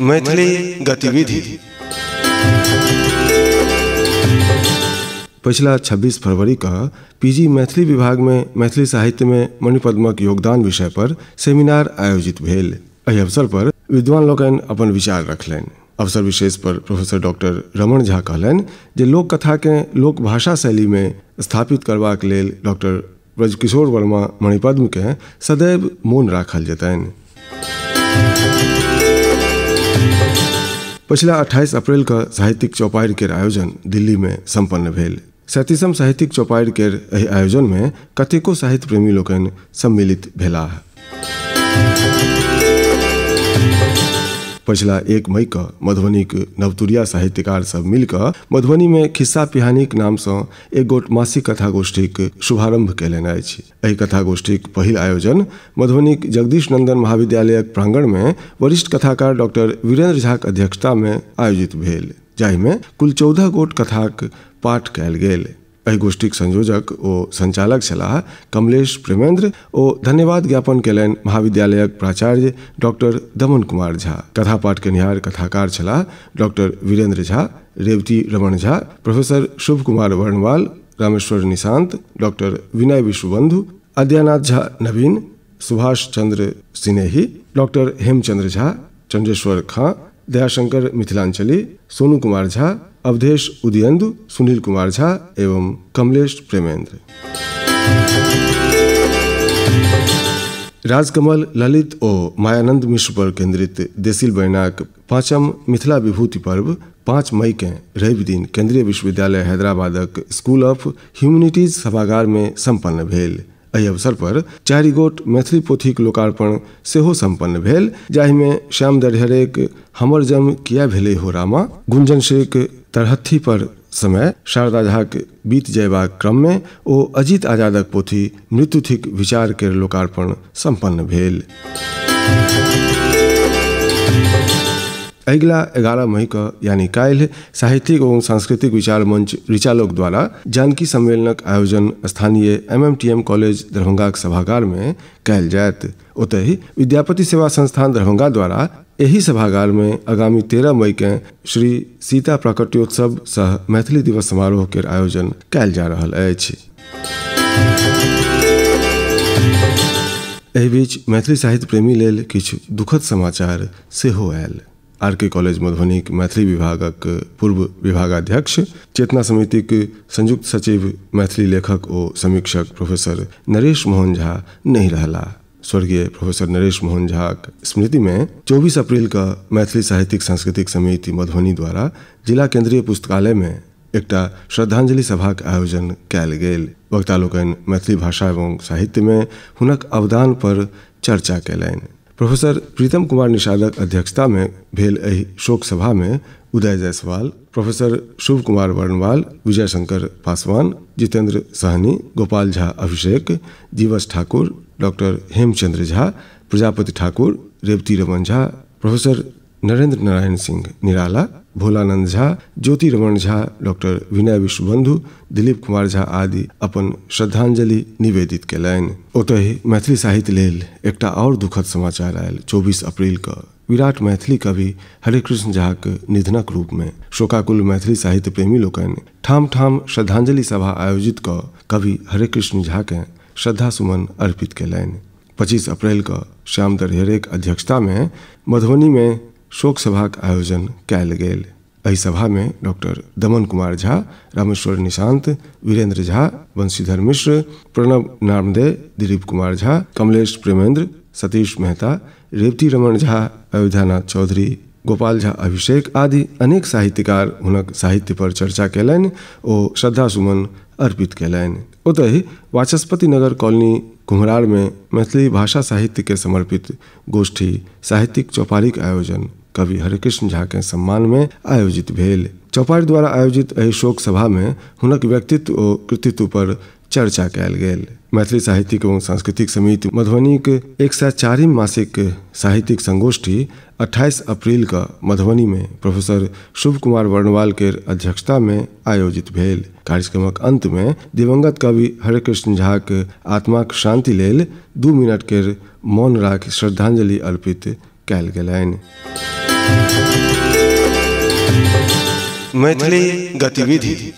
मैथिली गतिविधि। पिछला 26 फरवरी का पीजी मैथिली विभाग में मैथिली साहित्य में मणिपद्मक योगदान विषय पर सेमिनार आयोजित भेल। एहि अवसर पर विद्वान लोकनि अपन विचार रखलनि। अवसर विशेष पर प्रोफेसर डॉक्टर रमण झा कहलनि जे लोक कथा के लोक भाषा शैली में स्थापित करबाक लेल डॉक्टर ब्रजकिशोर वर्मा मणिपद्म के सदैव मोन राखल जेतनि। पिछला 28 अप्रैल का साहित्यिक चौपाई के आयोजन दिल्ली में संपन्न भेल। 37म साहित्यिक चौपाई के एहि आयोजन में कतेको साहित्य प्रेमी लोकनि सम्मिलित भेलाह। पिछला 1 मई का मधुबनी के नवतुरिया साहित्यकार सब मिलकर मधुबनी में खिस्सा पिहानीक नाम से एक गोट मासिक कथा गोष्ठीक शुभारंभ कयलनि अछि। एहि कथा गोष्ठीक पहिल आयोजन मधुबनी जगदीश नंदन महाविद्यालय प्रांगण में वरिष्ठ कथाकार डॉक्टर वीरेंद्र झाक अध्यक्षता में आयोजित भेल, जाहि में कुल 14 गोट कथाक पाठ कयल गेल। एहि गोष्ठीक संयोजक ओ संचालक छलाह कमलेश प्रेमेंद्र ओ धन्यवाद ज्ञापन कयलनि महाविद्यालयक प्राचार्य डॉक्टर दमन कुमार झा। कथा पाठ के निहार कथाकार छलाह डॉक्टर वीरेंद्र झा, रेवती रमण झा, प्रोफेसर शुभ कुमार वर्णवाल, रामेश्वर निशांत, डॉक्टर विनय विश्वबंधु, आद्यानाथ झा नवीन, सुभाष चंद्र सिनेही, डॉक्टर हेमचंद्र झा, चंद्रेश्वर खां, दयाशंकर मिथिलांचली, सोनू कुमार झा, अवधेश उदयंदु, सुनील कुमार झा एवं कमलेश प्रेमेंद्र। राजकमल ललित ओ मायानंद मिश्र पर केंद्रित देसिल बैनाक 5म मिथिला विभूति पर्व 5 मई के रवि दिन केंद्रीय विश्वविद्यालय हैदराबादक स्कूल ऑफ ह्यूमैनिटीज सभागार में संपन्न भेल। एहि अवसर पर 4 गोट मैथिली पोथीक लोकार्पण सेहो संपन्न भेल, जाहि में श्याम दरिहरेक हमर जन्म किया भेले हो रामा, गुंजन शेख तरहत्थी पर समय, शारदा झाक बीत जयबाक क्रम में ओ अजीत आजादक पोथी मृत्युथिक विचार के लोकार्पण संपन्न भेल। अगिला 11 मई का यानी काल्हि साहित्यिक एवं सांस्कृतिक विचार मंच रिचालोक द्वारा जानकी सम्मेलनक आयोजन स्थानीय MMTM कॉलेज दरभंगा सभागार में कयल जायत। ओतहि विद्यापति सेवा संस्थान दरभंगा द्वारा एही सभागार में आगामी 13 मई के श्री सीता प्राकट्योत्सव सह मैथिली दिवस समारोह के आयोजन कयल जा रहल अछि। एहि बीच मैथिली साहित्य प्रेमी लेल किछु दुखद समाचार सेहो oil. RK college Madhubani Maithili विभागक पूर्व विभागाध्यक्ष, चेतना समितिक संयुक्त सचिव, मैथिली लेखक ओ समीक्षक प्रोफेसर नरेश मोहन झा नहीं रहला। स्वर्गीय प्रोफेसर नरेश मोहन झा स्मृति में 24 अप्रैल का मैथिली साहित्यिक सांस्कृतिक समिति मधुबनी द्वारा जिला केंद्रीय पुस्तकालय में एकटा श्रद्धांजलि सभा के आयोजन कयल गेल। वक्ता लोकनि मैथिली भाषा एवं साहित्य में हुनक अवदान पर चर्चा कयलनि। प्रोफेसर प्रीतम कुमार निषादक अध्यक्षता में भेल एहि शोक सभा में उदय जायसवाल, प्रोफेसर शुभ कुमार वर्णवाल, विजय शंकर पासवान, जितेंद्र सहनी, गोपाल झा अभिषेक, जीवस ठाकुर, डॉक्टर हेमचंद्र झा, प्रजापति ठाकुर, रेवती रमन झा, प्रोफेसर नरेंद्र नारायण सिंह निराला, भोलानंद झा, ज्योति रमण झा, डॉक्टर विनय विश्वबंधु, दिलीप कुमार झा आदि अपन श्रद्धांजलि निवेदित कयलनि। ओतहि मैथिली साहित्य लेल एकटा और दुखद समाचार आयल। 24 अप्रैल का विराट मैथिली कवि हरेकृष्ण झाक निधनक रूप में शोकाकुल मैथिली साहित्य प्रेमी लोकनि ठाम ठाम श्रद्धांजलि सभा आयोजित क कवि हरेकृष्ण झा के श्रद्धा सुमन अर्पित कयलनि। 25 अप्रैल का श्याम दरिहरेक अध्यक्षता में मधुबनी में शोक सभाक आयोजन कयल गेल। एहि सभा में डॉक्टर दमन कुमार झा, रामेश्वर निशांत, वीरेंद्र झा, वंशीधर मिश्र, प्रणव नामदे, दिलीप कुमार झा, कमलेश प्रेमेंद्र, सतीश मेहता, रेवती रमण झा, अयोध्यानाथ चौधरी, गोपाल झा अभिषेक आदि अनेक साहित्यकार हुनक साहित्य पर चर्चा कयलनि ओ श्रद्धा सुमन अर्पित कयलनि। ओतहि वाचस्पति नगर कॉलोनी कुम्हरार में मैथिली भाषा साहित्य के समर्पित गोष्ठी साहित्यिक चौपाई के आयोजन कवि हरेकृष्ण झा के सम्मान में आयोजित भेल। चौपाई द्वारा आयोजित एहि शोक सभा में हुनक व्यक्तित्व ओ कृतित्व पर चर्चा कयल गेल। मैथिली साहित्यिक एवं सांस्कृतिक समिति मधुबनी के 104 मासिक साहित्यिक संगोष्ठी 28 अप्रैल का मधुबनी में प्रोफेसर शुभ कुमार वर्णवाल के अध्यक्षता में आयोजित भेल। कार्यक्रमक अंत में दिवंगत कवि हरेकृष्ण झा के आत्माक शांति लेल 2 मिनट के मौन राखि श्रद्धांजलि अर्पित कयल गेलनि। मैथिली गतिविधि।